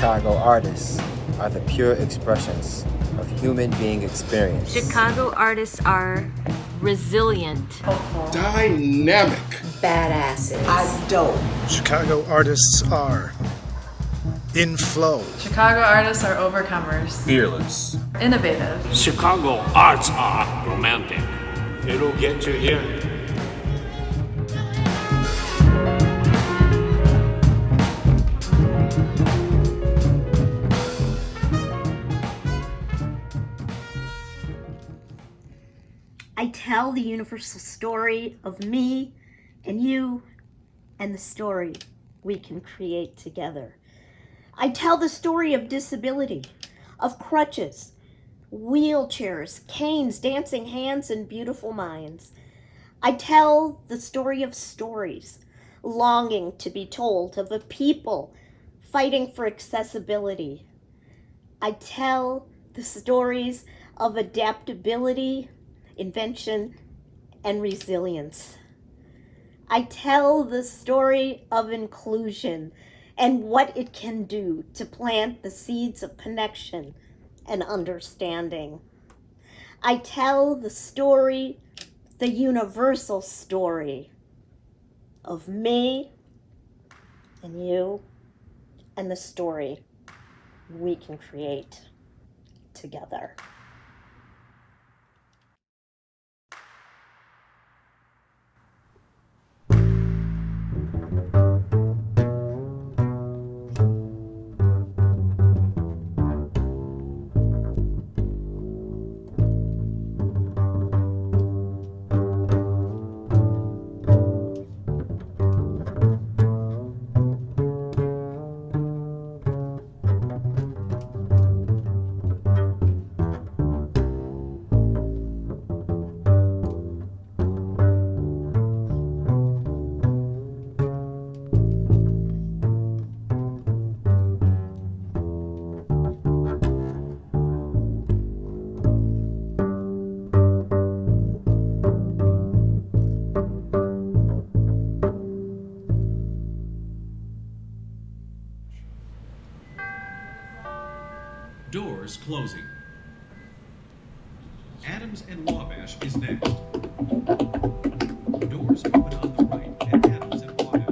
Chicago artists are the pure expressions of human being experience. Chicago artists are resilient, hopeful, dynamic, badasses, dope. Chicago artists are in flow. Chicago artists are overcomers, fearless, innovative. Chicago arts are romantic. It'll get you here. I tell the universal story of me and you and the story we can create together. I tell the story of disability, of crutches, wheelchairs, canes, dancing hands, and beautiful minds. I tell the story of stories, longing to be told, of a people fighting for accessibility. I tell the stories of adaptability, invention, and resilience. I tell the story of inclusion and what it can do to plant the seeds of connection and understanding. I tell the story, the universal story of me and you and the story we can create together. Doors closing. Adams and Wabash is next. Doors open on the right at Adams and Wabash.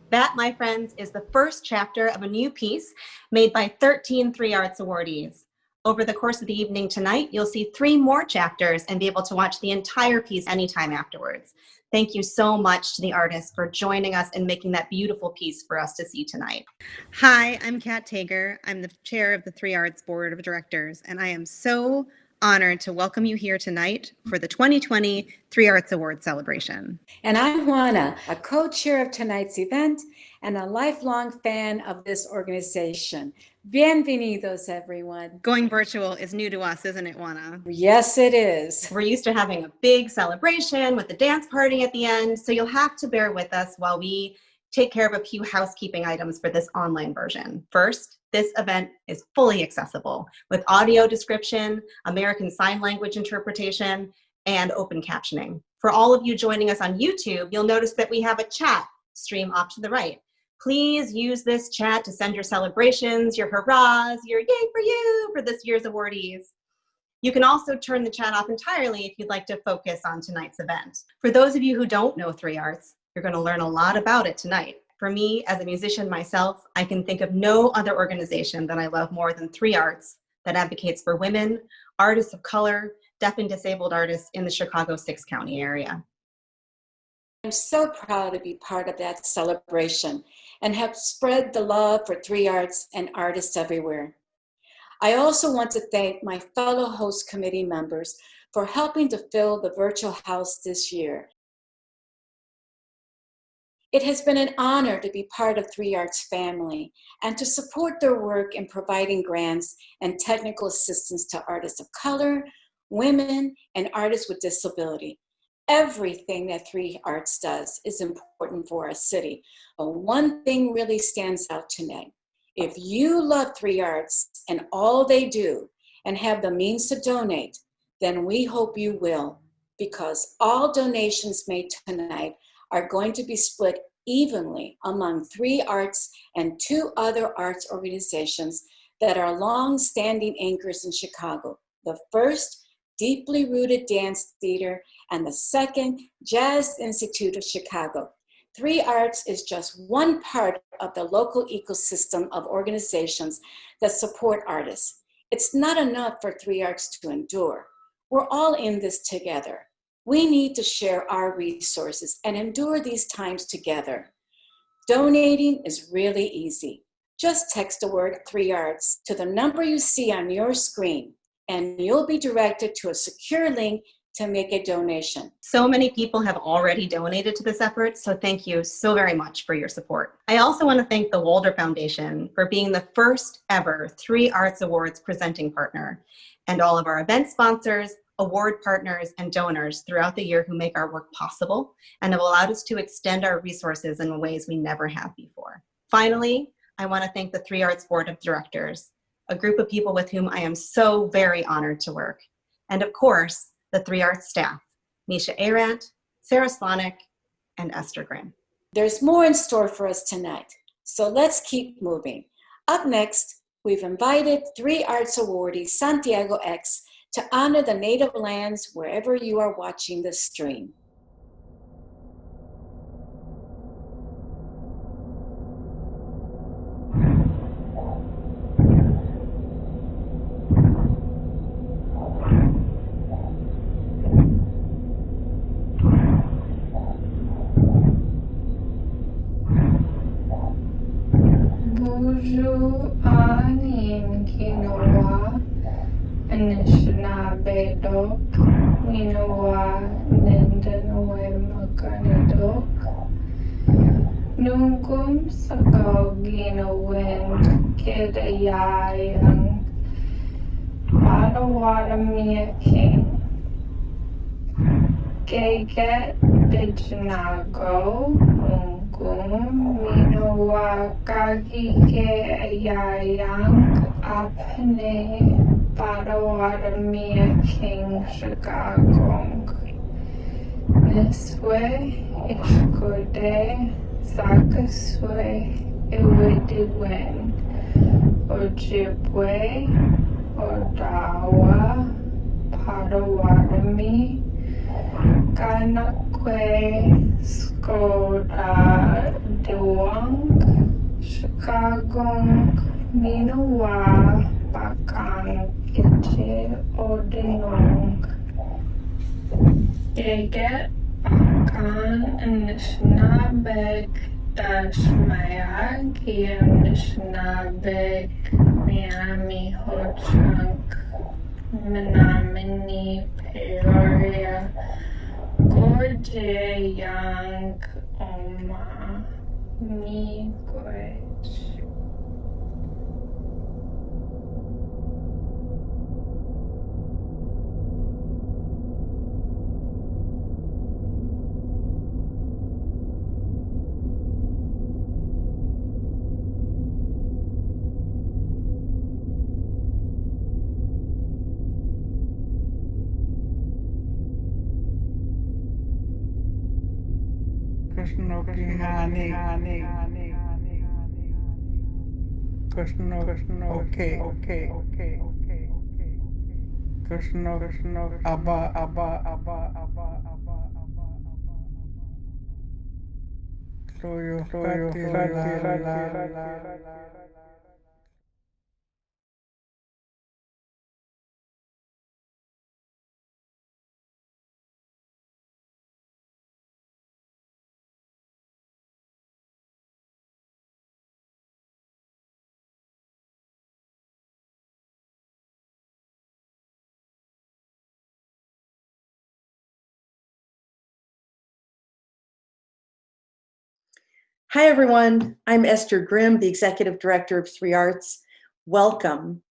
That, my friends, is the first chapter of a new piece made by 13 Three Arts Awardees. Over the course of the evening tonight, you'll see 3 more chapters and be able to watch the entire piece anytime afterwards. Thank you so much to the artists for joining us and making that beautiful piece for us to see tonight. Hi, I'm Kat Tager. I'm the chair of the Three Arts Board of Directors, and I am so honored to welcome you here tonight for the 2020 Three Arts Award celebration. And I'm Juana, a co-chair of tonight's event and a lifelong fan of this organization. Bienvenidos, everyone. Going virtual is new to us, isn't it, Juana? Yes, it is. We're used to having a big celebration with a dance party at the end, so you'll have to bear with us while we take care of a few housekeeping items for this online version. First, this event is fully accessible with audio description, American Sign Language interpretation, and open captioning. For all of you joining us on YouTube, you'll notice that we have a chat stream off to the right. Please use this chat to send your celebrations, your hurrahs, your yay for you for this year's awardees. You can also turn the chat off entirely if you'd like to focus on tonight's event. For those of you who don't know Three Arts, you're going to learn a lot about it tonight. For me, as a musician myself, I can think of no other organization that I love more than Three Arts that advocates for women, artists of color, deaf and disabled artists in the Chicago 6-county area. I'm so proud to be part of that celebration and have spread the love for Three Arts and artists everywhere. I also want to thank my fellow host committee members for helping to fill the virtual house this year. It has been an honor to be part of Three Arts family and to support their work in providing grants and technical assistance to artists of color, women, and artists with disability. Everything that Three Arts does is important for our city, but one thing really stands out tonight. If you love Three Arts and all they do and have the means to donate, then we hope you will, because all donations made tonight are going to be split evenly among Three Arts and 2 other arts organizations that are long-standing anchors in Chicago. The first, Deeply Rooted Dance Theater, and the second, Jazz Institute of Chicago. Three Arts is just one part of the local ecosystem of organizations that support artists. It's not enough for Three Arts to endure. We're all in this together. We need to share our resources and endure these times together. Donating is really easy. Just text the word Three Arts to the number you see on your screen, and you'll be directed to a secure link to make a donation. So many people have already donated to this effort, so thank you so very much for your support. I also want to thank the Walder Foundation for being the first ever Three Arts Awards presenting partner, and all of our event sponsors, award partners, and donors throughout the year who make our work possible and have allowed us to extend our resources in ways we never have before. Finally, I want to thank the Three Arts Board of Directors, a group of people with whom I am so very honored to work. And of course, the Three Arts staff, Misha Arant, Sarah Slonik, and Esther Grimm. There's more in store for us tonight, so let's keep moving. Up next, we've invited Three Arts awardee Santiago X to honor the native lands wherever you are watching this stream. Buju anin kinoa Anishinabedok Minoa Nindanoe Makanidok Nungum Sakogino Wind Kidayayang Padawadamia King Geget Bijnago Minoa Kagike Ayayang Apne Padawadamia King Shikagong Niswe Ishkode Zakaswe Iwidiwen Ojibwe Odawa Padawadami Kanakwe Skoda Dewang Chicago Minowa Bakang Kitche Odinong Geget Bakan Nishnabek Dashmayag Yam Nishnabek Miami Ho-Chunk Menominee Peoria Gorje Yang Oma Miigwech. Krishna, Krishna, Abba, Abba, Abba, Abba, Abba, Abba, Soyo, Hi, everyone. I'm Esther Grimm, the Executive Director of Three Arts. Welcome.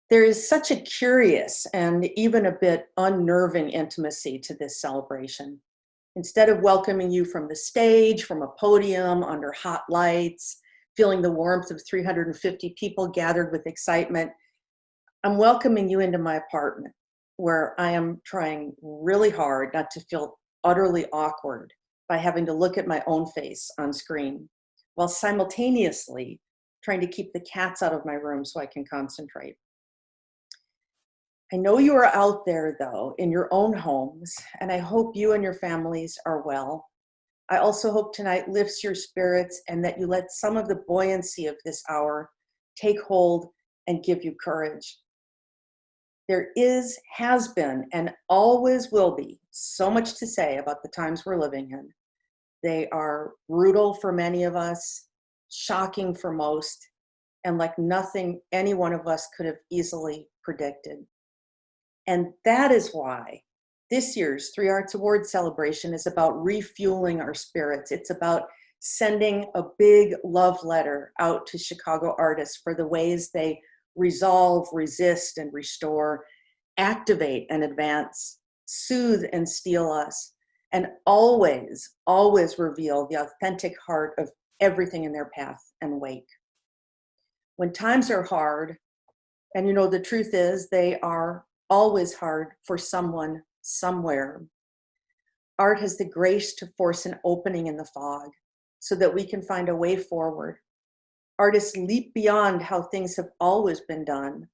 There is such a curious and even a bit unnerving intimacy to this celebration. Instead of welcoming you from the stage, from a podium, under hot lights, feeling the warmth of 350 people gathered with excitement, I'm welcoming you into my apartment, where I am trying really hard not to feel utterly awkward by having to look at my own face on screen, while simultaneously trying to keep the cats out of my room so I can concentrate. I know you are out there, though, in your own homes, and I hope you and your families are well. I also hope tonight lifts your spirits and that you let some of the buoyancy of this hour take hold and give you courage. There is, has been, and always will be so much to say about the times we're living in. They are brutal for many of us, shocking for most, and like nothing any one of us could have easily predicted. And that is why this year's Three Arts Awards celebration is about refueling our spirits. It's about sending a big love letter out to Chicago artists for the ways they resolve, resist, and restore, activate and advance, soothe and steel us, and always, always reveal the authentic heart of everything in their path and wake. When times are hard, and you know the truth is they are always hard for someone somewhere, art has the grace to force an opening in the fog so that we can find a way forward. Artists leap beyond how things have always been done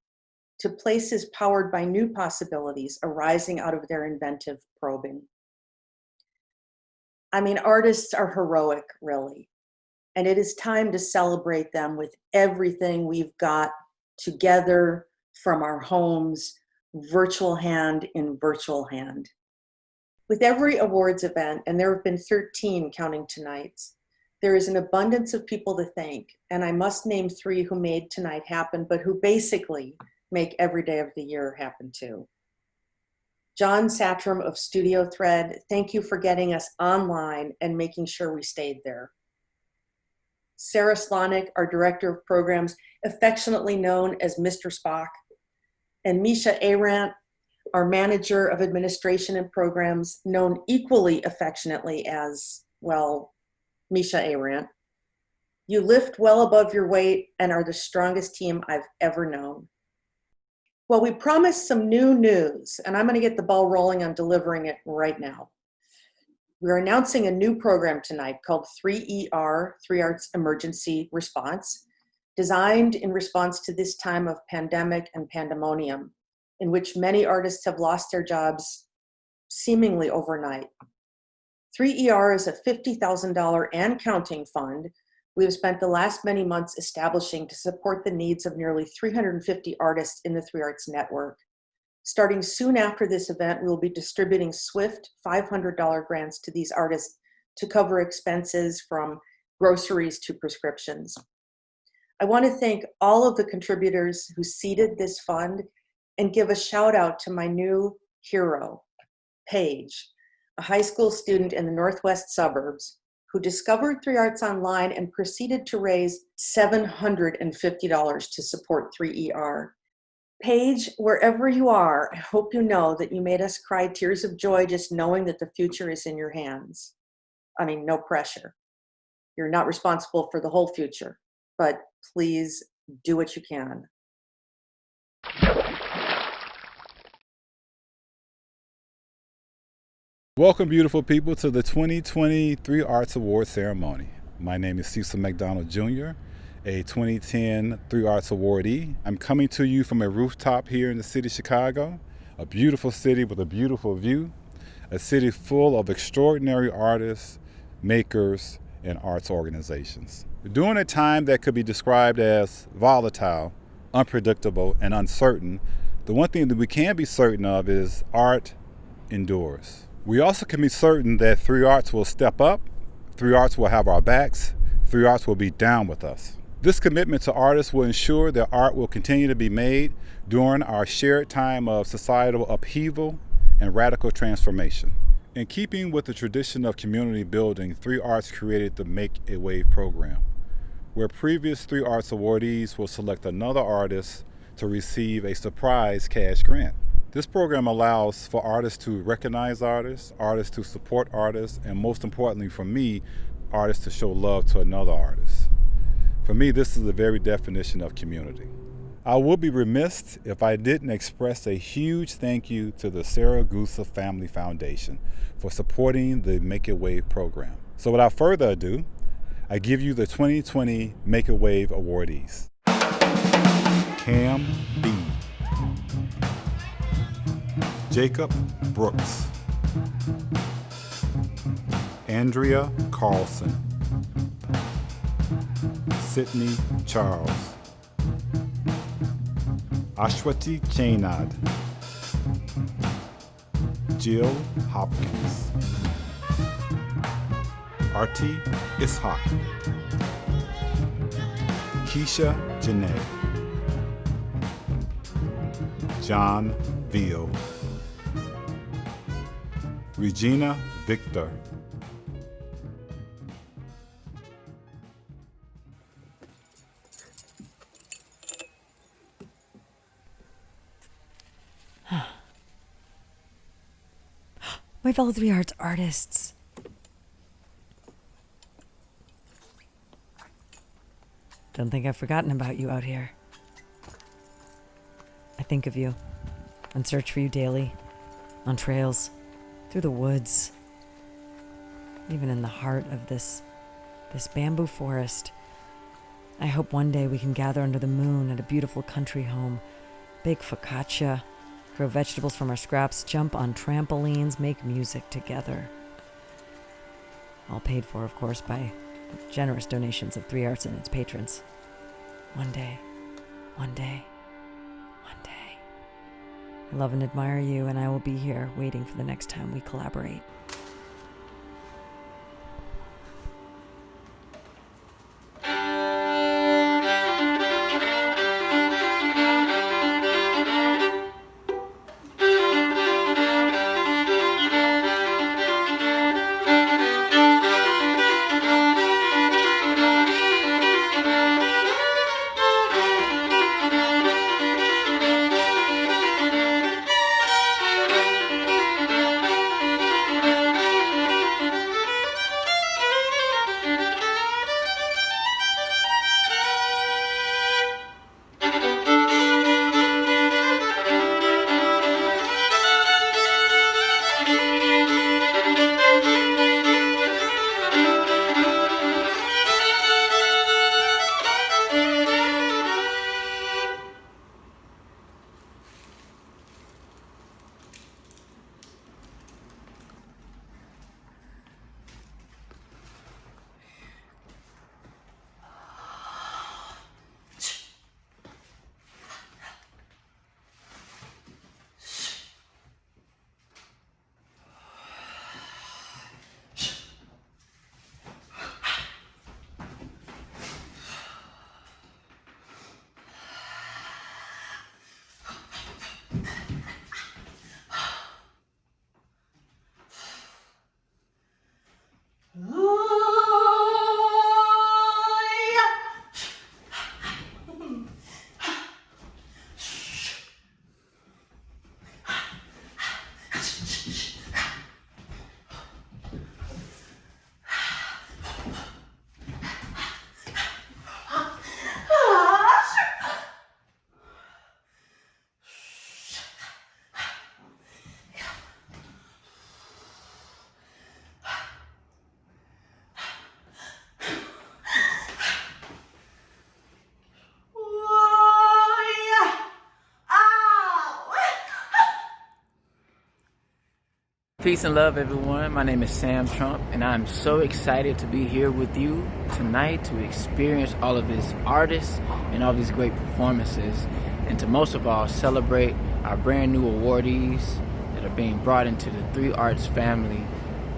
to places powered by new possibilities arising out of their inventive probing. I mean, artists are heroic, really, and it is time to celebrate them with everything we've got together from our homes, virtual hand in virtual hand. With every awards event, and there have been 13 counting tonight's, there is an abundance of people to thank, and I must name 3 who made tonight happen, but who basically make every day of the year happen too. John Satram of Studio Thread, thank you for getting us online and making sure we stayed there. Sarah Slonik, our Director of Programs, affectionately known as Mr. Spock, and Misha Arant, our Manager of Administration and Programs, known equally affectionately as, well, Misha Arant. You lift well above your weight and are the strongest team I've ever known. Well, we promised some new news, and I'm going to get the ball rolling on delivering it right now. We're announcing a new program tonight called 3ER, Three Arts Emergency Response, designed in response to this time of pandemic and pandemonium, in which many artists have lost their jobs seemingly overnight. 3ER is a $50,000 and counting fund we have spent the last many months establishing to support the needs of nearly 350 artists in the Three Arts Network. Starting soon after this event, we will be distributing swift $500 grants to these artists to cover expenses from groceries to prescriptions. I want to thank all of the contributors who seeded this fund and give a shout out to my new hero, Paige, a high school student in the Northwest suburbs who discovered Three Arts online and proceeded to raise $750 to support 3ER. Paige, wherever you are, I hope you know that you made us cry tears of joy just knowing that the future is in your hands. I mean, no pressure. You're not responsible for the whole future, but please do what you can. Welcome, beautiful people, to the 2023 Arts Award ceremony. My name is Cecil McDonald Jr., a 2010 Three Arts Awardee. I'm coming to you from a rooftop here in the city of Chicago, a beautiful city with a beautiful view, a city full of extraordinary artists, makers, and arts organizations. During a time that could be described as volatile, unpredictable, and uncertain, the one thing that we can be certain of is art endures. We also can be certain that Three Arts will step up, Three Arts will have our backs, Three Arts will be down with us. This commitment to artists will ensure that art will continue to be made during our shared time of societal upheaval and radical transformation. In keeping with the tradition of community building, Three Arts created the Make a Wave program, where previous Three Arts awardees will select another artist to receive a surprise cash grant. This program allows for artists to recognize artists to support artists, and most importantly for me, artists to show love to another artist. For me, this is the very definition of community. I would be remiss if I didn't express a huge thank you to the Sarah Gusa Family Foundation for supporting the Make a Wave program. So without further ado, I give you the 2020 Make a Wave awardees. Cam B. Jacob Brooks. Andrea Carlson. Sydney Charles. Ashwati Chainad. Jill Hopkins. Arti Ishaq. Keisha Janae. John Veal. Regina Victor. My fellow Three Arts artists. Don't think I've forgotten about you out here. I think of you and search for you daily, on trails, through the woods, even in the heart of this bamboo forest. I hope one day we can gather under the moon at a beautiful country home, bake focaccia, grow vegetables from our scraps, jump on trampolines, make music together. All paid for, of course, by the generous donations of Three Arts and its patrons. One day, one day, one day. I love and admire you, and I will be here waiting for the next time we collaborate. Peace and love, everyone. My name is Sam Trump, and I'm so excited to be here with you tonight to experience all of these artists and all these great performances, and to most of all celebrate our brand new awardees that are being brought into the Three Arts family.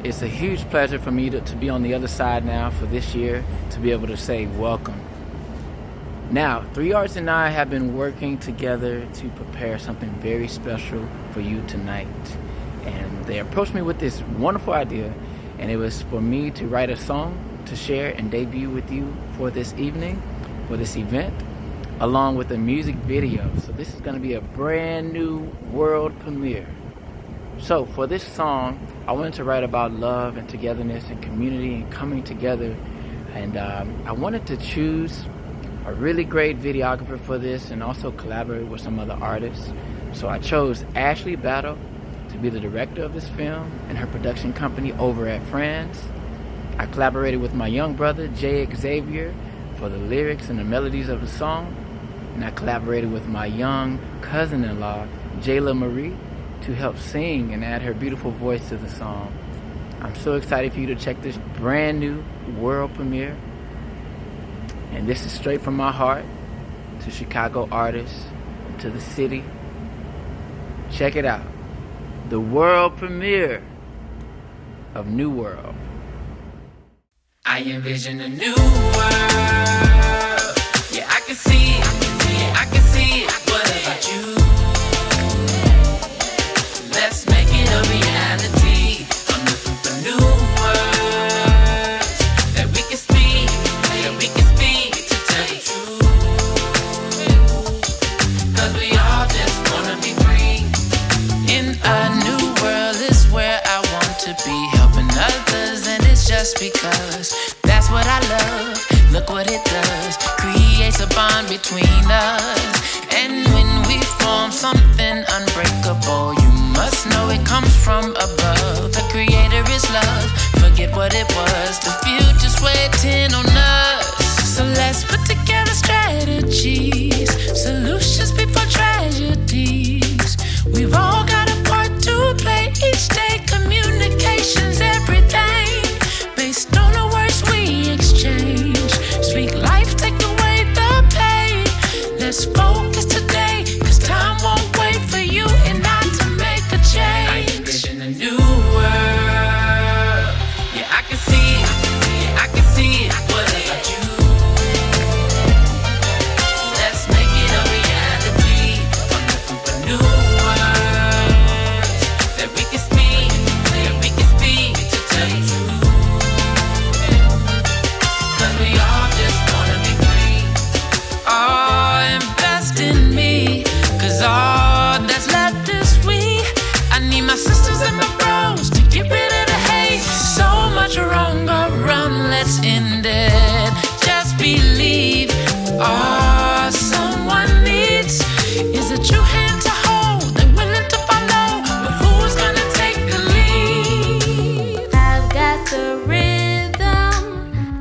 It's a huge pleasure for me to be on the other side now for this year, to be able to say welcome. Now, Three Arts and I have been working together to prepare something very special for you tonight. And they approached me with this wonderful idea, and it was for me to write a song to share and debut with you for this evening, for this event, along with a music video. So this is going to be a brand new world premiere. So for this song, I wanted to write about love and togetherness and community and coming together. And I wanted to choose a really great videographer for this and also collaborate with some other artists. So I chose Ashley Battle to be the director of this film and her production company Over at France. I collaborated with my young brother Jay Xavier for the lyrics and the melodies of the song, and I collaborated with my young cousin-in-law Jayla Marie to help sing and add her beautiful voice to the song. I'm so excited for you to check this brand new world premiere, and this is straight from my heart to Chicago artists, to the city. Check it out. The world premiere of New World. I envision a new world. Yeah, I can see it. I can see it. What about you? Let's make it a reality. I'm looking for new words that we can speak, to tell the truth. 'Cause we all just wanna be free. In a new world is where I want to be, helping others, and it's just because that's what I love. Look what it does, creates a bond between us. And when we form something unbreakable, you must know it comes from above. The creator is love, forget what it was, the future's waiting on us. So let's put together strategies, solutions before tragedies. We've all got a part to play each day. Communication's everything, based on the words we exchange. Speak life, take away the pain. Let's focus today, 'cause time won't wait for you and I to make a change. I envision a new world. Yeah, I can see it. Yeah, I can see it. What about you? Let's make it a reality. I'm looking for new words that we can speak, to tell the truth. 'Cause we all just wanna be free. Oh, invest in me, 'cause all that's left is we. I need my sisters and my bros to get rid of the hate. So much wrong around, let's end it. Just believe all someone needs is a true hand to hold and willing to follow. But who's gonna take the lead? I've got the rhythm,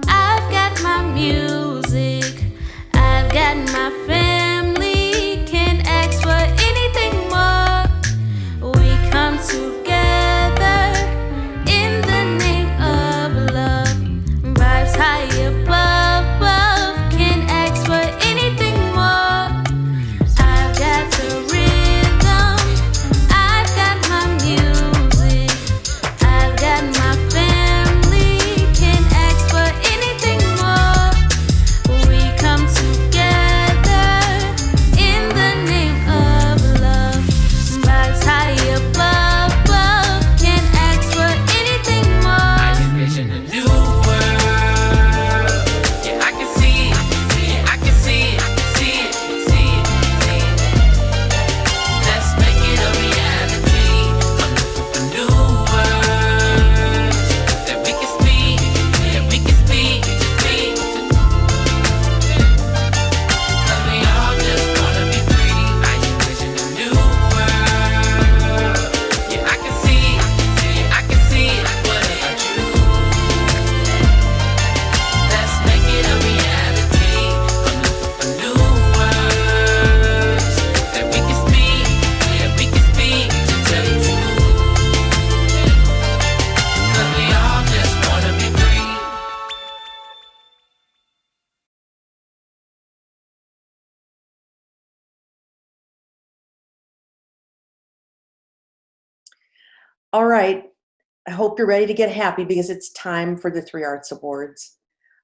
I've got my music, I've got my family, can't ask for anything more. We come together in the name of love, vibes high above, can't ask for anything more. I've got the rhythm, All right, I hope you're ready to get happy because it's time for the Three Arts Awards.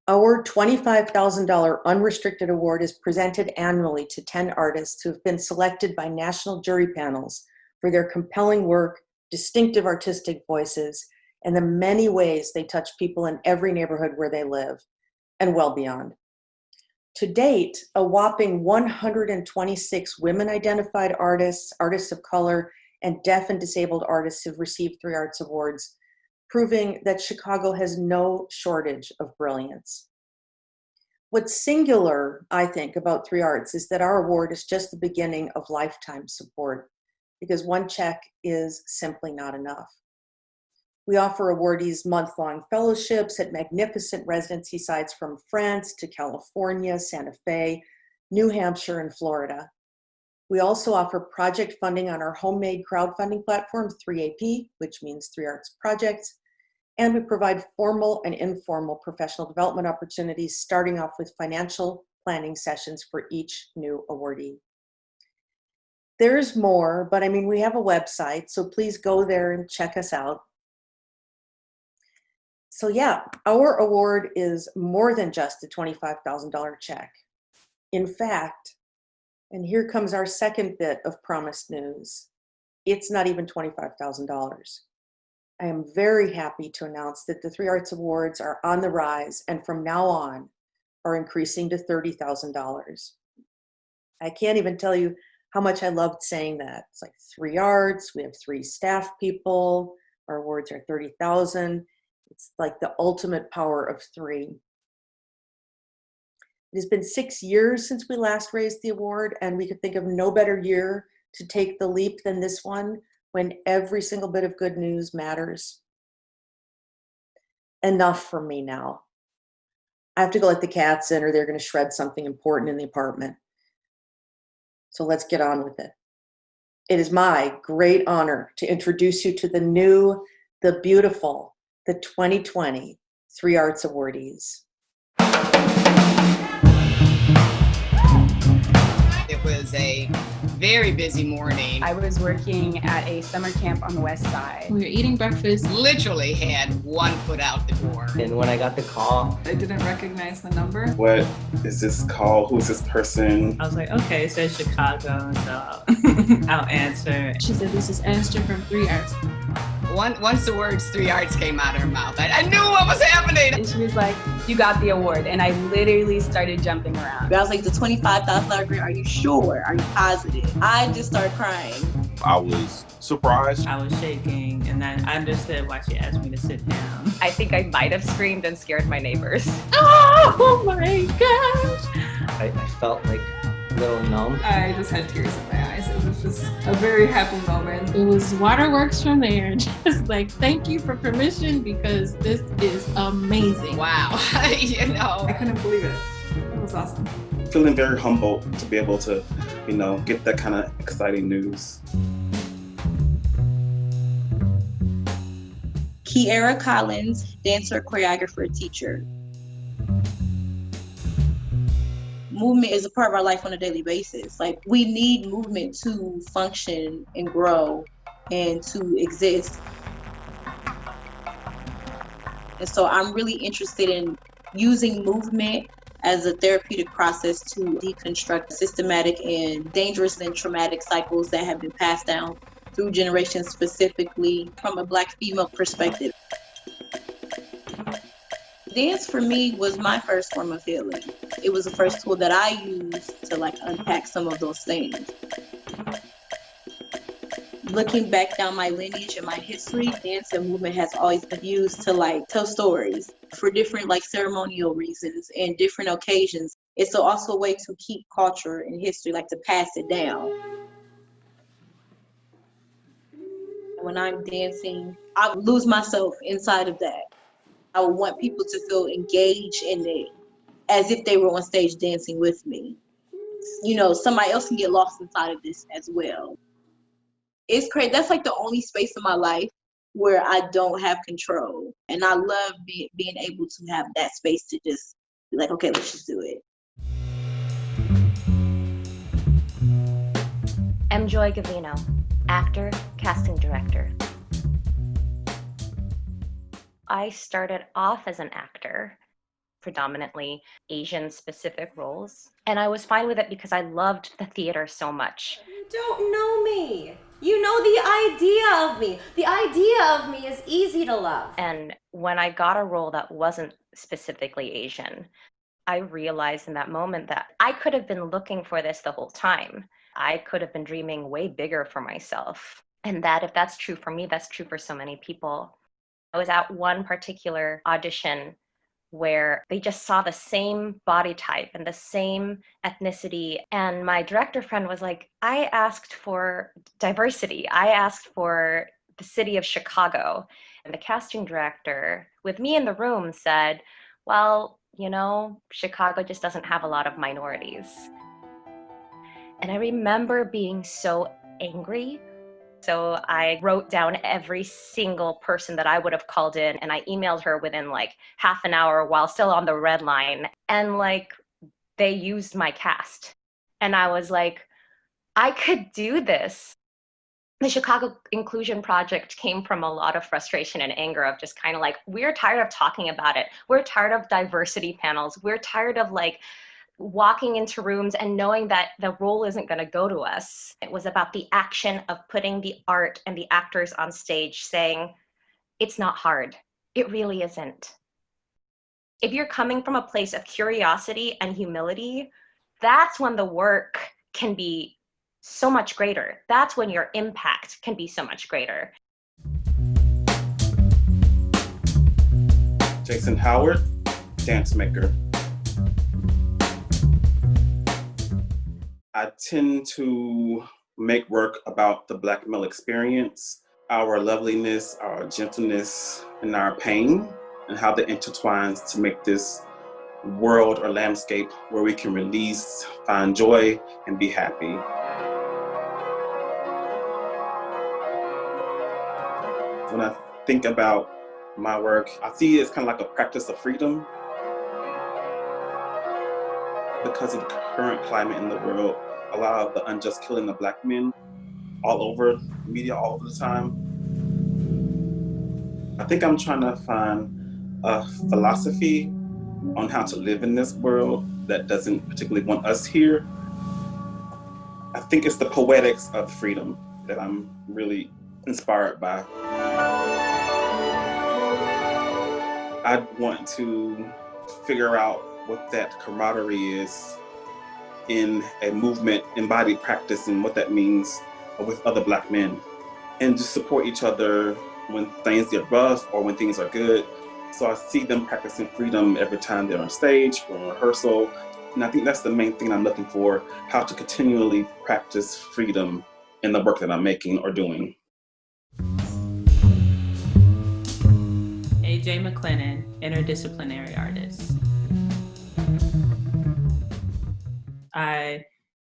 Our $25,000 unrestricted award is presented annually to 10 artists who have been selected by national jury panels for their compelling work, distinctive artistic voices, and the many ways they touch people in every neighborhood where they live, and well beyond. To date, a whopping 126 women-identified artists, artists of color, and deaf and disabled artists have received Three Arts Awards, proving that Chicago has no shortage of brilliance. What's singular, I think, about Three Arts is that our award is just the beginning of lifetime support, because one check is simply not enough. We offer awardees month-long fellowships at magnificent residency sites from France to California, Santa Fe, New Hampshire, and Florida. We also offer project funding on our homemade crowdfunding platform, 3AP, which means Three Arts Projects, and we provide formal and informal professional development opportunities, starting off with financial planning sessions for each new awardee. There's more, but we have a website, so please go there and check us out. So yeah, our award is more than just a $25,000 check. In fact, and here comes our second bit of promised news, it's not even $25,000. I am very happy to announce that the Three Arts Awards are on the rise and from now on are increasing to $30,000. I can't even tell you how much I loved saying that. It's like Three Arts, we have 3 staff people, our awards are $30,000. It's like the ultimate power of 3. It has been 6 years since we last raised the award, and we could think of no better year to take the leap than this one, when every single bit of good news matters. Enough for me now. I have to go let the cats in or they're going to shred something important in the apartment. So let's get on with it. It is my great honor to introduce you to the new, the beautiful, the 2020 Three Arts Awardees. It was a very busy morning. I was working at a summer camp on the west side. We were eating breakfast. Literally had one foot out the door. And when I got the call, I didn't recognize the number. What is this call? Who's this person? I was like, okay, it says Chicago, so I'll answer. She said, this is Esther from Three Arts. Once the words Three Arts came out of her mouth, I knew what was happening. And she was like, you got the award. And I literally started jumping around. I was like, the $25,000 grant, are you sure? Are you positive? I just started crying. I was surprised. I was shaking, and then I understood why she asked me to sit down. I think I might have screamed and scared my neighbors. Oh my gosh. I felt like a little numb. I just had tears in my eyes. It was just a very happy moment. It was waterworks from there. Just like, thank you for permission because this is amazing. Wow. I couldn't believe it. It was awesome. Feeling very humbled to be able to, get that kind of exciting news. Kiera Collins, dancer, choreographer, teacher. Movement is a part of our life on a daily basis. Like, we need movement to function and grow and to exist. And so I'm really interested in using movement as a therapeutic process to deconstruct systematic and dangerous and traumatic cycles that have been passed down through generations, specifically from a Black female perspective. Dance for me was my first form of healing. It was the first tool that I used to unpack some of those things. Looking back down my lineage and my history, dance and movement has always been used to tell stories for different ceremonial reasons and different occasions. It's also a way to keep culture and history, to pass it down. When I'm dancing, I lose myself inside of that. I would want people to feel engaged in it as if they were on stage dancing with me. Somebody else can get lost inside of this as well. It's crazy. That's the only space in my life where I don't have control. And I love being able to have that space to just be like, okay, let's just do it. M. Joy Gavino, actor, casting director. I started off as an actor, predominantly Asian specific roles. And I was fine with it because I loved the theater so much. You don't know me. You know the idea of me. The idea of me is easy to love. And when I got a role that wasn't specifically Asian, I realized in that moment that I could have been looking for this the whole time. I could have been dreaming way bigger for myself. And that if that's true for me, that's true for so many people. I was at one particular audition where they just saw the same body type and the same ethnicity. And my director friend was like, I asked for diversity. I asked for the city of Chicago. And the casting director, with me in the room, said, well, you know, Chicago just doesn't have a lot of minorities. And I remember being so angry. So I wrote down every single person that I would have called in, and I emailed her within like half an hour while still on the red line. And like, they used my cast. And I was like, I could do this. The Chicago Inclusion Project came from a lot of frustration and anger of just kind of like, we're tired of talking about it. We're tired of diversity panels. We're tired of like walking into rooms and knowing that the role isn't going to go to us. It was about the action of putting the art and the actors on stage saying, it's not hard. It really isn't. If you're coming from a place of curiosity and humility, that's when the work can be so much greater. That's when your impact can be so much greater. Jason Howard, dance maker. I tend to make work about the Black male experience, our loveliness, our gentleness, and our pain, and how that intertwines to make this world or landscape where we can release, find joy, and be happy. When I think about my work, I see it as kind of like a practice of freedom. Because of the current climate in the world, a lot of the unjust killing of Black men all over media, all over the time. I think I'm trying to find a philosophy on how to live in this world that doesn't particularly want us here. I think it's the poetics of freedom that I'm really inspired by. I want to figure out what that camaraderie is in a movement, embodied practice, and what that means with other Black men. And just support each other when things get rough or when things are good. So I see them practicing freedom every time they're on stage or in rehearsal. And I think that's the main thing I'm looking for, how to continually practice freedom in the work that I'm making or doing. AJ McLennan, interdisciplinary artist. I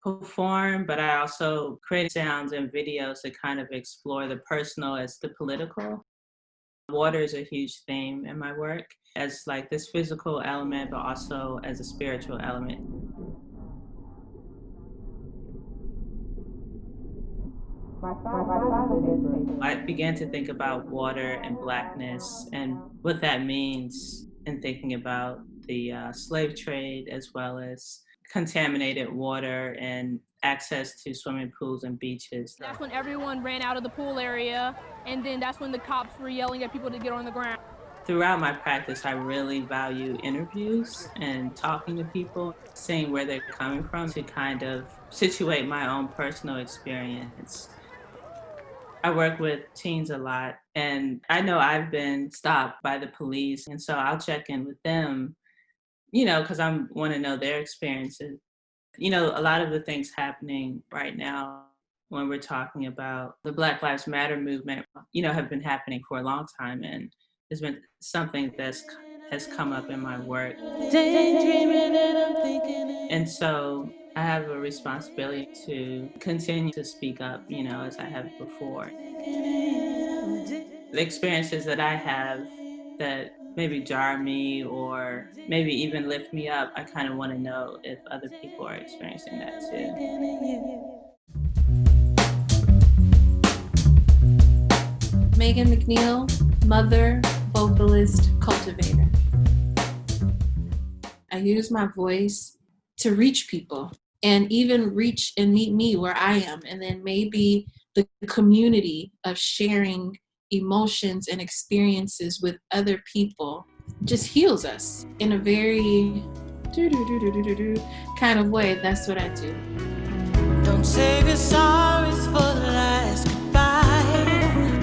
perform, but I also create sounds and videos that kind of explore the personal as the political. Water is a huge theme in my work, as like this physical element, but also as a spiritual element. I began to think about water and Blackness and what that means in thinking about the slave trade, as well as contaminated water and access to swimming pools and beaches. That's when everyone ran out of the pool area, and then that's when the cops were yelling at people to get on the ground. Throughout my practice, I really value interviews and talking to people, seeing where they're coming from to kind of situate my own personal experience. I work with teens a lot, and I know I've been stopped by the police, and so I'll check in with them, you know, because I want to know their experiences. You know, a lot of the things happening right now when we're talking about the Black Lives Matter movement, you know, have been happening for a long time, and there's been something that has come up in my work. And so I have a responsibility to continue to speak up, you know, as I have before. The experiences that I have that maybe jar me or maybe even lift me up, I kind of want to know if other people are experiencing that too. Megan McNeil, mother, vocalist, cultivator. I use my voice to reach people and even reach and meet me where I am. And then maybe the community of sharing emotions and experiences with other people just heals us in a very kind of way. That's what I do. Don't save your sorries for the last goodbye.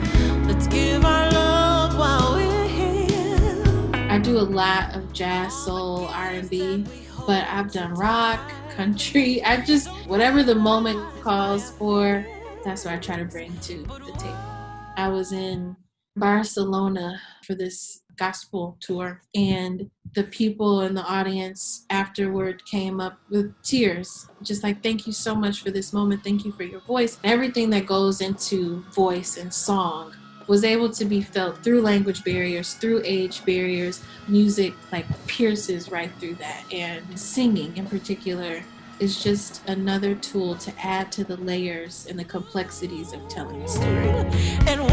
Let's give our love while we're here. I do a lot of jazz, soul, R&B, but I've done rock, country. I just, whatever the moment calls for, that's what I try to bring to the table. I was in Barcelona for this gospel tour, and the people in the audience afterward came up with tears, just like, thank you so much for this moment, thank you for your voice. Everything that goes into voice and song was able to be felt through language barriers, through age barriers. Music like pierces right through that, and singing in particular is just another tool to add to the layers and the complexities of telling a story. And what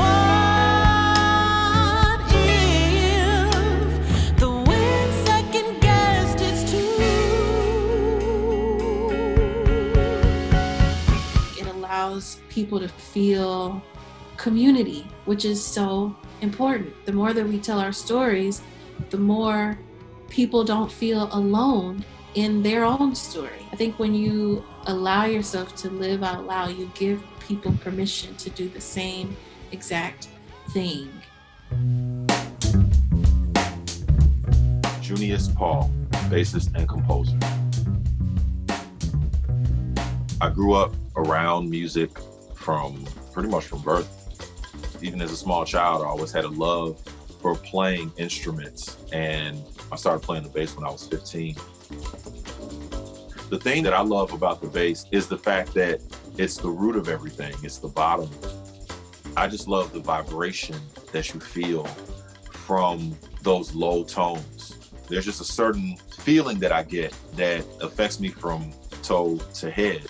if the wind second guessed it's true? It allows people to feel community, which is so important. The more that we tell our stories, the more people don't feel alone in their own story. I think when you allow yourself to live out loud, you give people permission to do the same exact thing. Junius Paul, bassist and composer. I grew up around music pretty much from birth. Even as a small child, I always had a love for playing instruments, and I started playing the bass when I was 15. The thing that I love about the bass is the fact that it's the root of everything. It's the bottom. I just love the vibration that you feel from those low tones. There's just a certain feeling that I get that affects me from toe to head.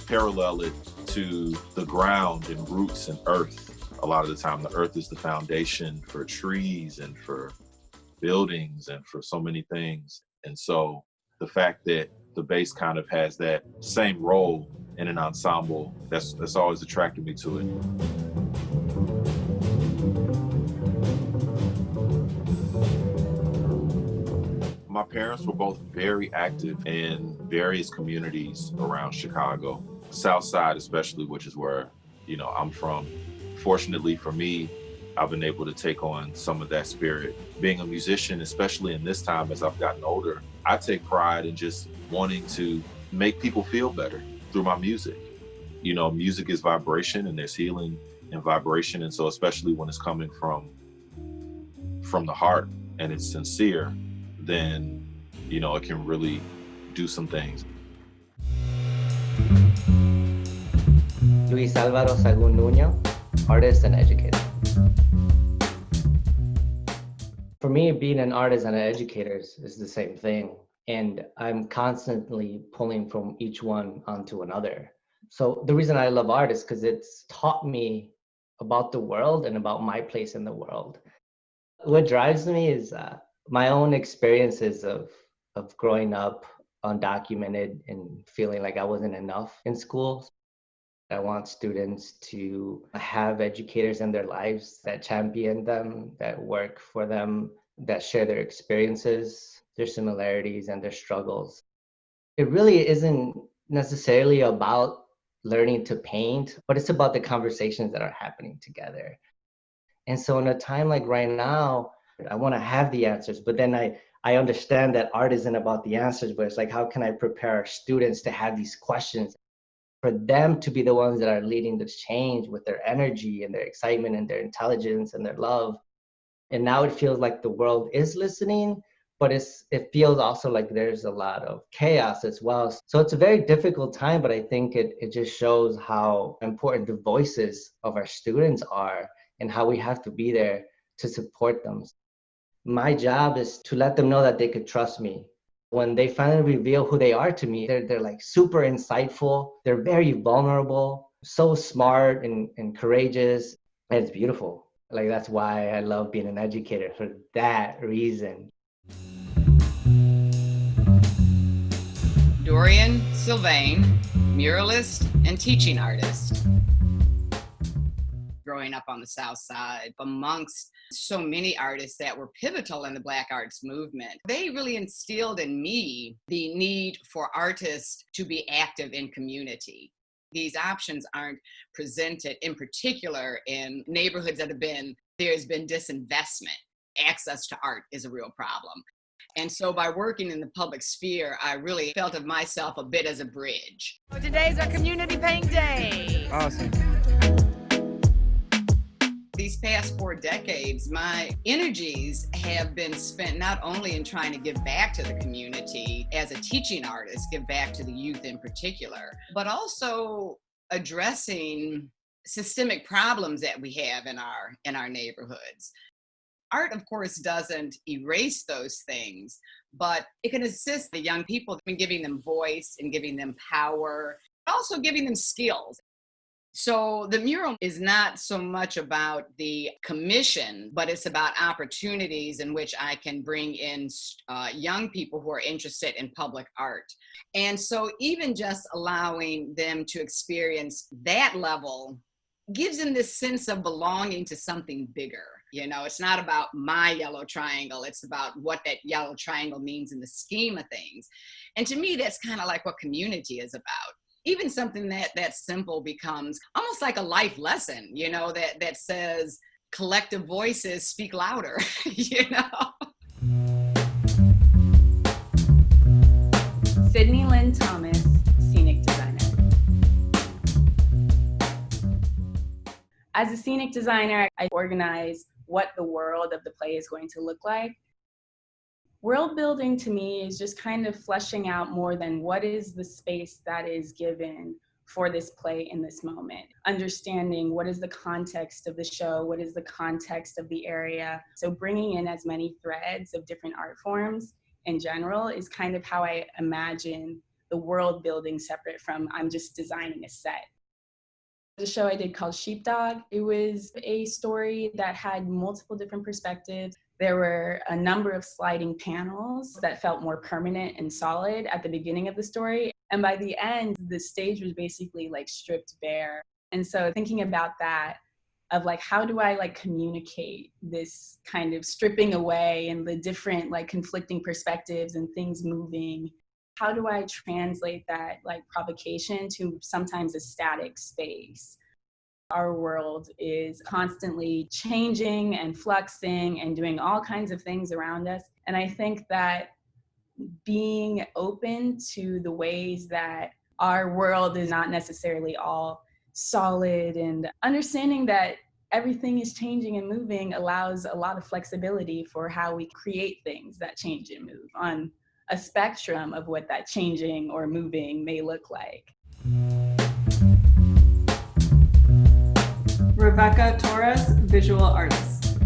Parallel it to the ground and roots and earth. A lot of the time, the earth is the foundation for trees and for buildings and for so many things. And so the fact that the bass kind of has that same role in an ensemble, that's always attracted me to it. My parents were both very active in various communities around Chicago, South Side especially, which is where, I'm from. Fortunately for me, I've been able to take on some of that spirit. Being a musician, especially in this time as I've gotten older, I take pride in just wanting to make people feel better through my music. Music is vibration, and there's healing in vibration. And so especially when it's coming from the heart and it's sincere, then, it can really do some things. Luis Álvaro Sagún Nuño, artist and educator. For me, being an artist and an educator is the same thing. And I'm constantly pulling from each one onto another. So the reason I love art is because it's taught me about the world and about my place in the world. What drives me is my own experiences of growing up undocumented and feeling like I wasn't enough in school. I want students to have educators in their lives that champion them, that work for them, that share their experiences, their similarities, and their struggles. It really isn't necessarily about learning to paint, but it's about the conversations that are happening together. And so in a time like right now, I want to have the answers, but then I understand that art isn't about the answers, but it's like, how can I prepare our students to have these questions? For them to be the ones that are leading this change with their energy and their excitement and their intelligence and their love. And now it feels like the world is listening, but it feels also like there's a lot of chaos as well. So it's a very difficult time, but I think it just shows how important the voices of our students are and how we have to be there to support them. My job is to let them know that they could trust me. When they finally reveal who they are to me, they're like super insightful. They're very vulnerable, so smart and courageous. And it's beautiful. Like, that's why I love being an educator, for that reason. Dorian Sylvain, muralist and teaching artist. Growing up on the South Side, amongst so many artists that were pivotal in the Black arts movement, they really instilled in me the need for artists to be active in community. These options aren't presented in particular in neighborhoods that there's been disinvestment. Access to art is a real problem. And so by working in the public sphere, I really felt of myself a bit as a bridge. Today's our community paint day. Awesome. These past 4 decades, my energies have been spent not only in trying to give back to the community as a teaching artist, give back to the youth in particular, but also addressing systemic problems that we have in our neighborhoods. Art, of course, doesn't erase those things, but it can assist the young people in giving them voice and giving them power, also giving them skills. So the mural is not so much about the commission, but it's about opportunities in which I can bring in young people who are interested in public art. And so even just allowing them to experience that level gives them this sense of belonging to something bigger. You know, it's not about my yellow triangle, it's about what that yellow triangle means in the scheme of things. And to me, that's kind of like what community is about. Even something that simple becomes almost like a life lesson, you know, that says collective voices speak louder, you know? Sydney Lynn Thomas, scenic designer. As a scenic designer, I organize what the world of the play is going to look like. World building to me is just kind of fleshing out more than what is the space that is given for this play in this moment. Understanding what is the context of the show, what is the context of the area. So bringing in as many threads of different art forms in general is kind of how I imagine the world building separate from I'm just designing a set. The show I did called Sheepdog, it was a story that had multiple different perspectives. There were a number of sliding panels that felt more permanent and solid at the beginning of the story. And by the end, the stage was basically like stripped bare. And so thinking about that, of like, how do I like communicate this kind of stripping away and the different like conflicting perspectives and things moving? How do I translate that like provocation to sometimes a static space? Our world is constantly changing and fluxing and doing all kinds of things around us. And I think that being open to the ways that our world is not necessarily all solid and understanding that everything is changing and moving allows a lot of flexibility for how we create things that change and move on a spectrum of what that changing or moving may look like. Rebecca Torres, visual artist.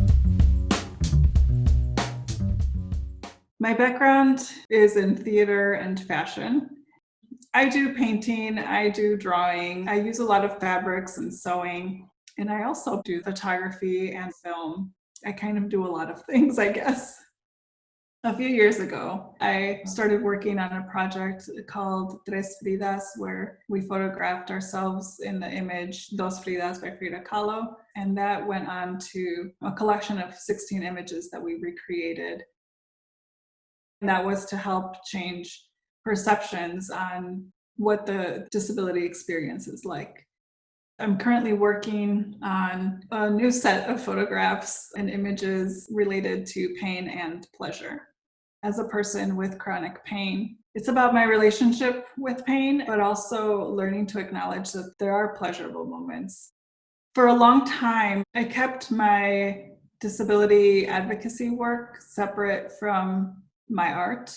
My background is in theater and fashion. I do painting, I do drawing, I use a lot of fabrics and sewing, and I also do photography and film. I kind of do a lot of things, I guess. A few years ago, I started working on a project called Tres Fridas, where we photographed ourselves in the image Dos Fridas by Frida Kahlo. And that went on to a collection of 16 images that we recreated. And that was to help change perceptions on what the disability experience is like. I'm currently working on a new set of photographs and images related to pain and pleasure. As a person with chronic pain, it's about my relationship with pain, but also learning to acknowledge that there are pleasurable moments. For a long time, I kept my disability advocacy work separate from my art.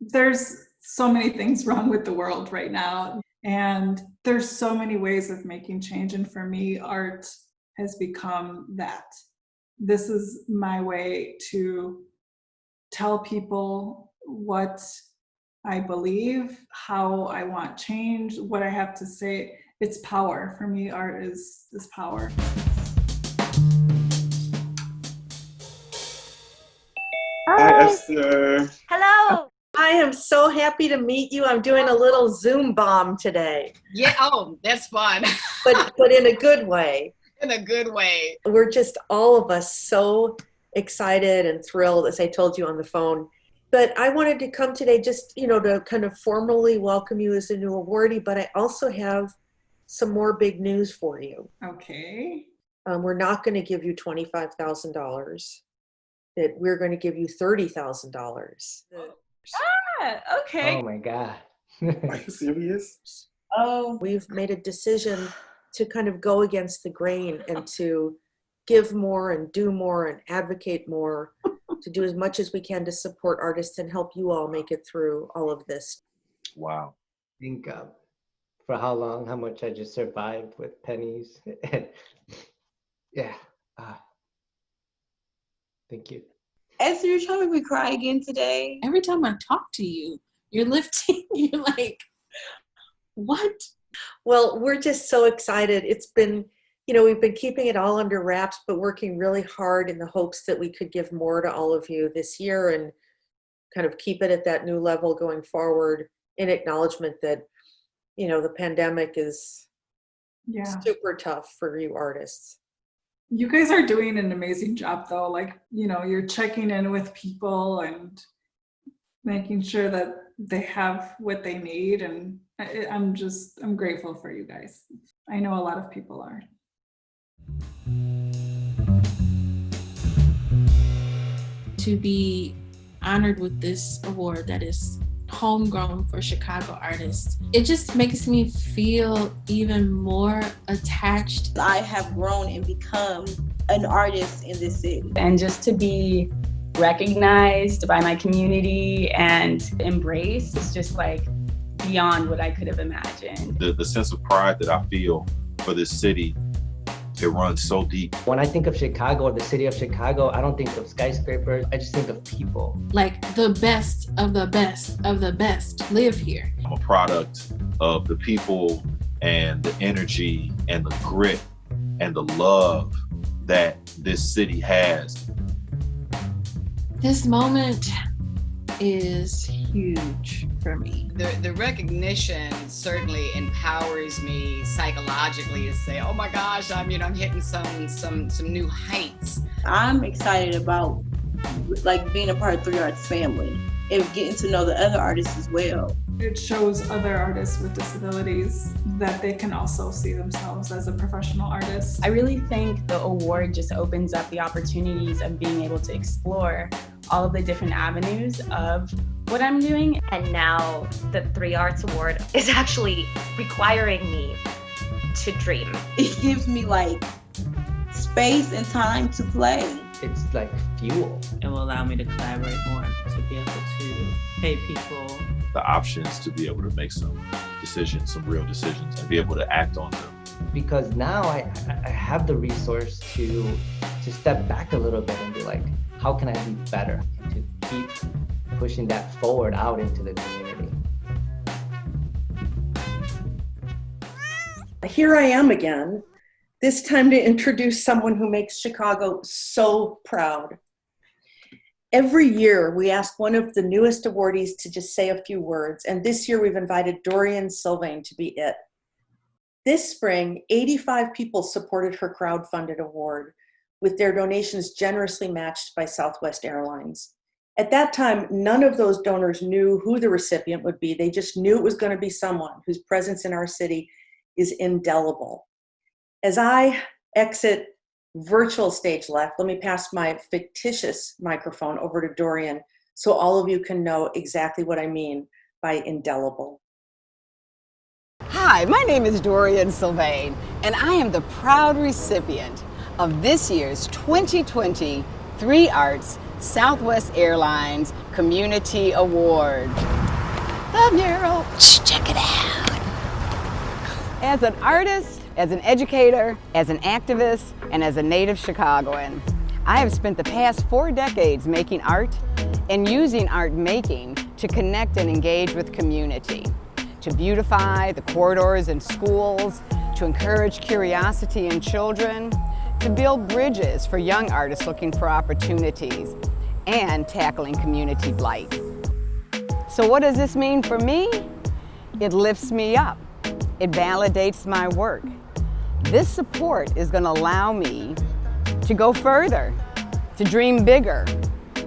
There's so many things wrong with the world right now, and there's so many ways of making change. And for me, art has become that. This is my way to tell people what I believe, how I want change, what I have to say. It's power. For me, art is power. Esther. Hello. I am so happy to meet you. I'm doing a little Zoom bomb today. Yeah, oh, that's fun. but in a good way. In a good way. We're just all of us so excited and thrilled, as I told you on the phone. But I wanted to come today just, to kind of formally welcome you as a new awardee, but I also have some more big news for you. Okay. We're not going to give you $25,000. That we're going to give you $30,000. Okay. Oh my God. Are you serious? Oh, we've made a decision to kind of go against the grain and to give more and do more and advocate more, to do as much as we can to support artists and help you all make it through all of this. Wow. Think for how long, how much I just survived with pennies. Yeah. Thank you. Esther, you're trying to make me cry again today. Every time I talk to you, you're lifting, you're like, what? Well, we're just so excited. It's been, we've been keeping it all under wraps, but working really hard in the hopes that we could give more to all of you this year and kind of keep it at that new level going forward, in acknowledgement that, the pandemic is super tough for you artists. You guys are doing an amazing job though. You're checking in with people and making sure that they have what they need. And I'm grateful for you guys. I know a lot of people are. To be honored with this award that is homegrown for Chicago artists, it just makes me feel even more attached. I have grown and become an artist in this city. And just to be recognized by my community and embraced is just like beyond what I could have imagined. The sense of pride that I feel for this city, it runs so deep. When I think of Chicago or the city of Chicago, I don't think of skyscrapers. I just think of people. Like the best of the best of the best live here. I'm a product of the people and the energy and the grit and the love that this city has. This moment is huge for me. The recognition certainly empowers me psychologically to say, oh my gosh, I'm hitting some new heights. I'm excited about being a part of 3 Arts family and getting to know the other artists as well. It shows other artists with disabilities that they can also see themselves as a professional artist. I really think the award just opens up the opportunities of being able to explore all of the different avenues of what I'm doing. And now the 3 Arts Award is actually requiring me to dream. It gives me space and time to play. It's like fuel. It will allow me to collaborate more, to be able to pay people. The options to be able to make some decisions, some real decisions, and be able to act on them. Because now I have the resource to step back a little bit and be like, how can I be better? And to keep pushing that forward out into the community. Here I am again, this time to introduce someone who makes Chicago so proud. Every year, we ask one of the newest awardees to just say a few words, and this year we've invited Dorian Sylvain to be it. This spring, 85 people supported her crowdfunded award, with their donations generously matched by Southwest Airlines. At that time, none of those donors knew who the recipient would be. They just knew it was going to be someone whose presence in our city is indelible. As I exit virtual stage left, let me pass my fictitious microphone over to Dorian so all of you can know exactly what I mean by indelible. Hi, my name is Dorian Sylvain, and I am the proud recipient of this year's 2020 3 Arts Southwest Airlines Community Award. The mural, check it out. As an artist, as an educator, as an activist, and as a native Chicagoan, I have spent the past 4 decades making art and using art making to connect and engage with community, to beautify the corridors in schools, to encourage curiosity in children, to build bridges for young artists looking for opportunities, and tackling community blight. So what does this mean for me? It lifts me up. It validates my work. This support is going to allow me to go further, to dream bigger,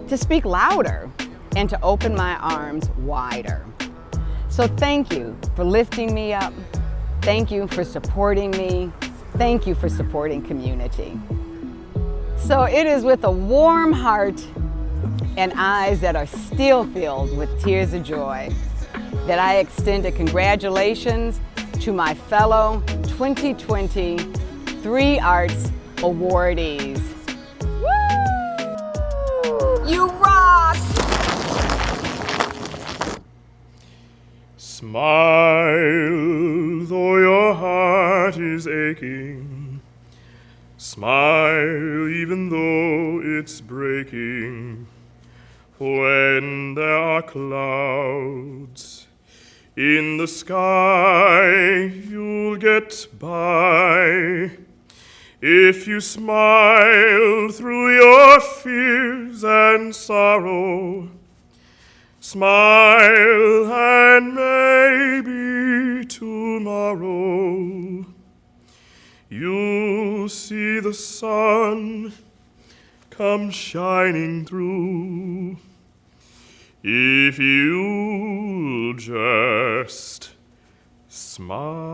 to speak louder, and to open my arms wider. So thank you for lifting me up. Thank you for supporting me. Thank you for supporting community. So it is with a warm heart and eyes that are still filled with tears of joy that I extend a congratulations to my fellow 2020 3 Arts awardees. Woo! You rock! Smile, though your heart is aching. Smile, even though it's breaking. When there are clouds in the sky, you'll get by. If you smile through your fears and sorrow, smile and maybe tomorrow you'll see the sun come shining through. If you'll just smile.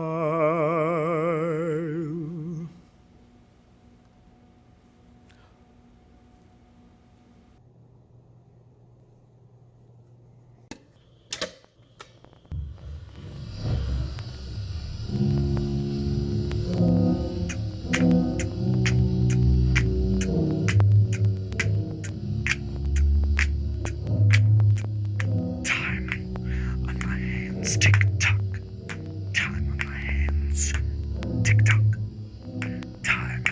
Tick tock, time on my hands. Tick tock, time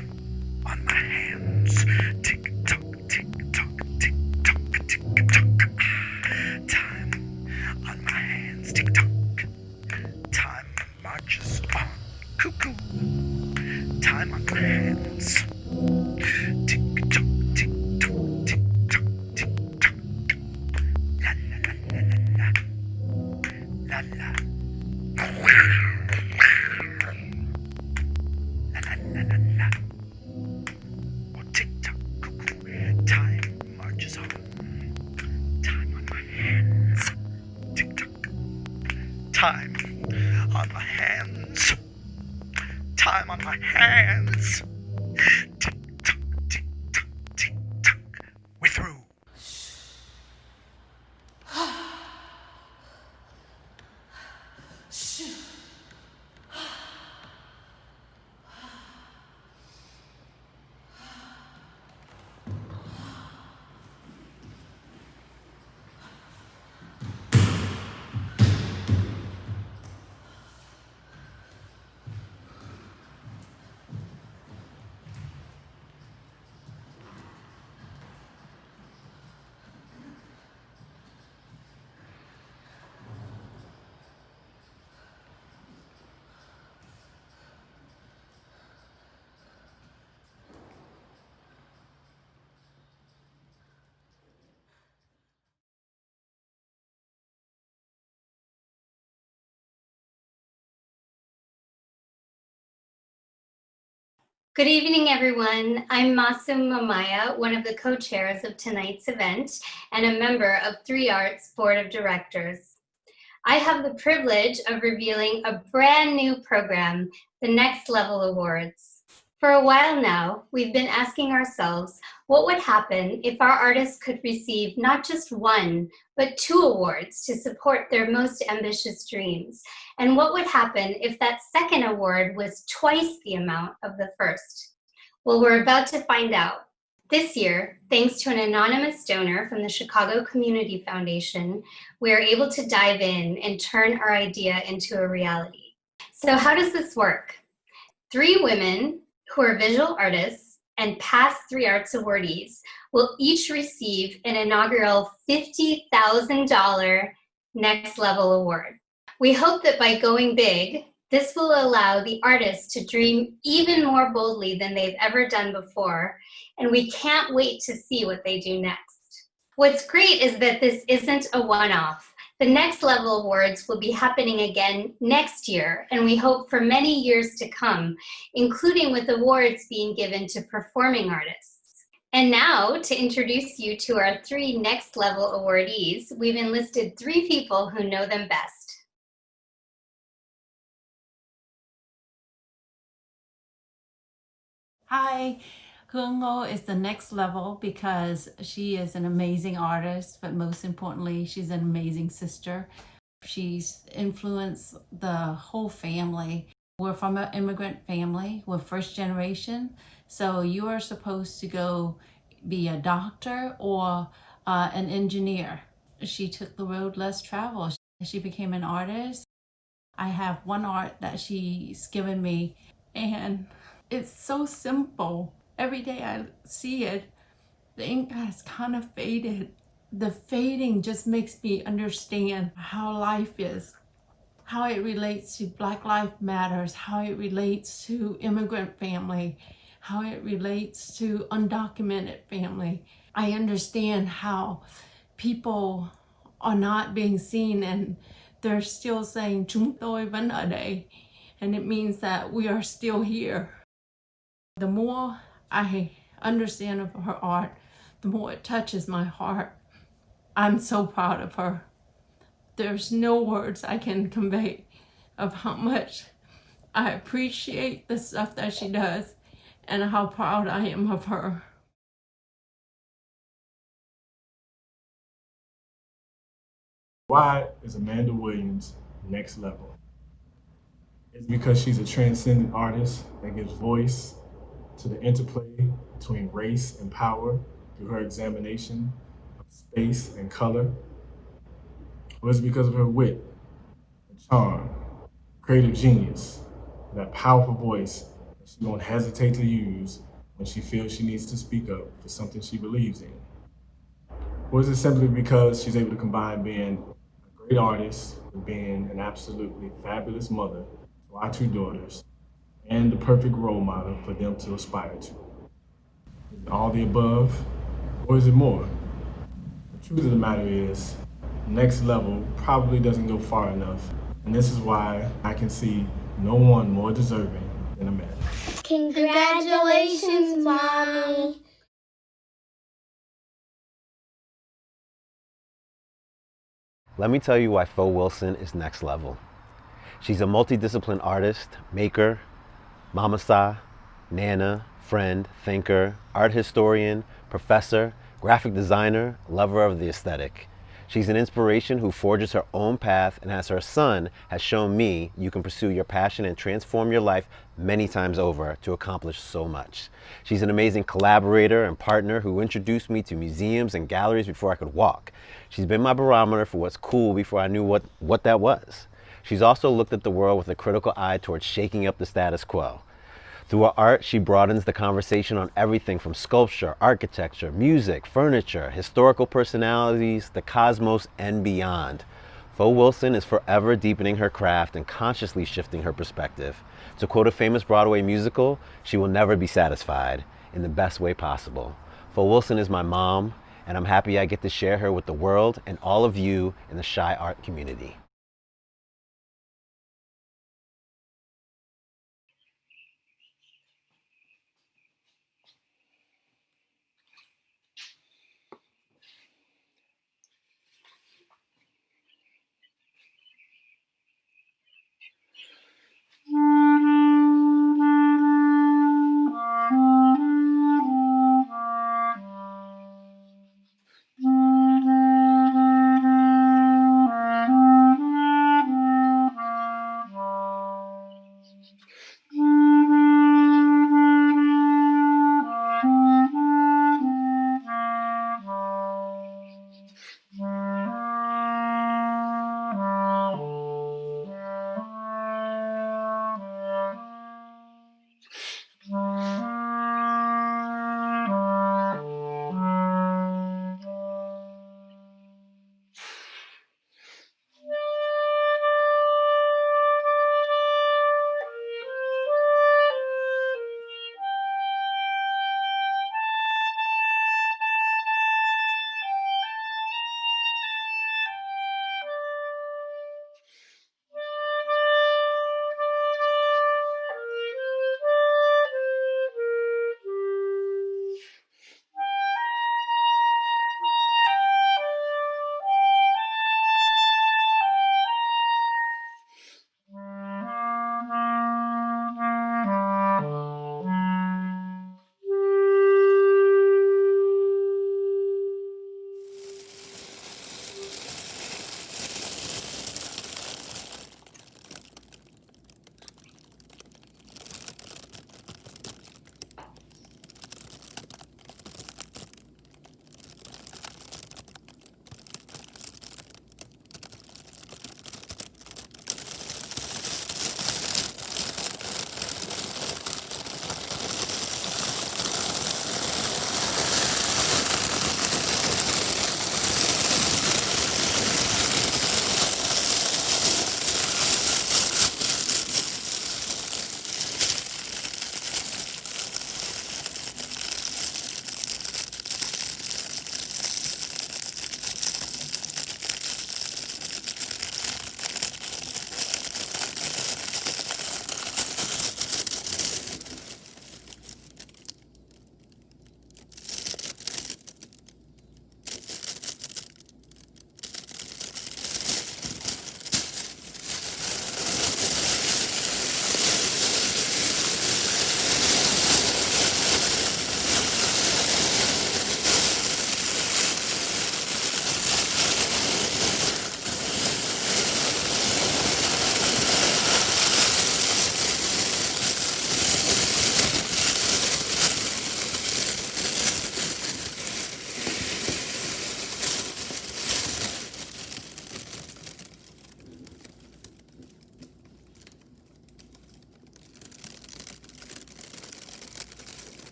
on my hands. Tick tock, tick tock, tick tock, tick tock. Time on my hands. Tick tock, time marches on. Cuckoo, time on my hands. Tick tock, tick tock, tick tock, tick tock. La la la la la la. La la. La la la la la. Oh, tick tock, cuckoo. Time marches on. Time on my hands. Tick tock. Time on my hands. Time on my hands. Tick tock, tick tock, tick tock. We're through. Good evening, everyone. I'm Masum Momaya, one of the co-chairs of tonight's event and a member of 3 Arts Board of Directors. I have the privilege of revealing a brand new program, the Next Level Awards. For a while now, we've been asking ourselves what would happen if our artists could receive not just 1, but 2 awards to support their most ambitious dreams, and what would happen if that second award was twice the amount of the first. Well, we're about to find out. This year, thanks to an anonymous donor from the Chicago Community Foundation, we are able to dive in and turn our idea into a reality. So how does this work? 3 women who are visual artists and past 3 Arts awardees will each receive an inaugural $50,000 Next Level Award. We hope that by going big, this will allow the artists to dream even more boldly than they've ever done before, and we can't wait to see what they do next. What's great is that this isn't a one-off. The Next Level Awards will be happening again next year, and we hope for many years to come, including with awards being given to performing artists. And now, to introduce you to our 3 Next Level awardees, we've enlisted 3 people who know them best. Hi, Kungo is the next level because she is an amazing artist, but most importantly, she's an amazing sister. She's influenced the whole family. We're from an immigrant family. We're first generation. So you are supposed to go be a doctor or an engineer. She took the road less traveled. She became an artist. I have one art that she's given me, and it's so simple. Every day I see it, the ink has kind of faded. The fading just makes me understand how life is, how it relates to Black Lives Matters, how it relates to immigrant family, how it relates to undocumented family. I understand how people are not being seen and they're still saying chúng tôi vẫn ở đây, and it means that we are still here. The more I understand of her art, the more it touches my heart. I'm so proud of her. There's no words I can convey of how much I appreciate the stuff that she does and how proud I am of her. Why is Amanda Williams next level? It's because she's a transcendent artist that gives voice to the interplay between race and power through her examination of space and color. Or is it because of her wit and charm, creative genius, that powerful voice that she won't hesitate to use when she feels she needs to speak up for something she believes in? Or is it simply because she's able to combine being a great artist with being an absolutely fabulous mother to our 2 daughters and the perfect role model for them to aspire to? Is it all the above, or is it more? The truth of the matter is, next level probably doesn't go far enough, and this is why I can see no one more deserving than Amanda. Congratulations, Mommy. Let me tell you why Fo Wilson is next level. She's a multidisciplined artist, maker, mama sa, nana, friend, thinker, art historian, professor, graphic designer, lover of the aesthetic. She's an inspiration who forges her own path, and as her son has shown me, you can pursue your passion and transform your life many times over to accomplish so much. She's an amazing collaborator and partner who introduced me to museums and galleries before I could walk. She's been my barometer for what's cool before I knew what that was. She's also looked at the world with a critical eye towards shaking up the status quo. Through her art, she broadens the conversation on everything from sculpture, architecture, music, furniture, historical personalities, the cosmos, and beyond. Fo Wilson is forever deepening her craft and consciously shifting her perspective. To quote a famous Broadway musical, she will never be satisfied, in the best way possible. Fo Wilson is my mom, and I'm happy I get to share her with the world and all of you in the Shy Art community.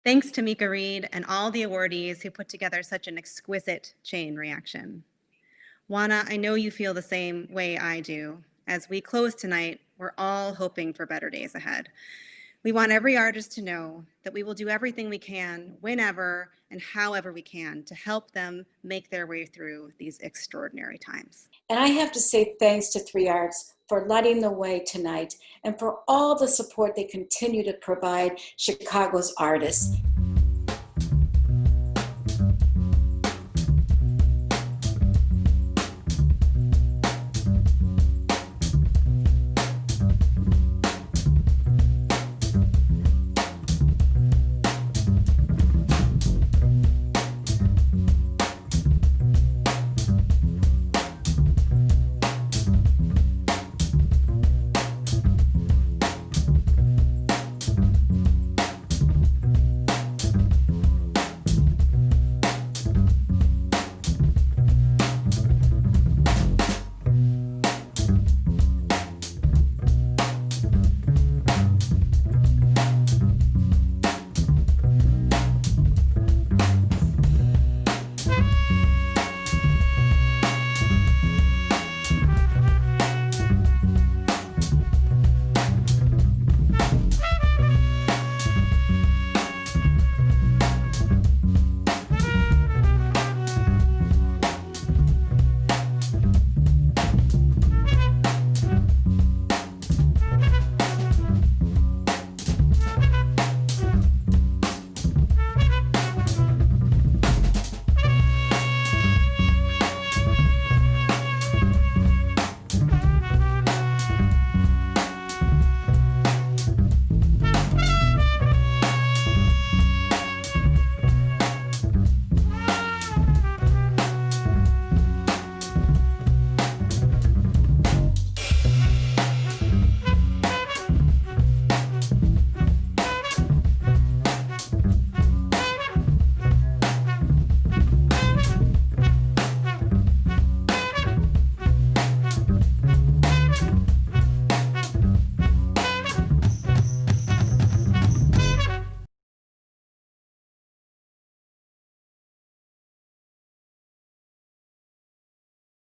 Thanks to Mika Reed and all the awardees who put together such an exquisite chain reaction. Juana, I know you feel the same way I do. As we close tonight, we're all hoping for better days ahead. We want every artist to know that we will do everything we can, whenever and however we can, to help them make their way through these extraordinary times. And I have to say thanks to 3 Arts for lighting the way tonight and for all the support they continue to provide Chicago's artists.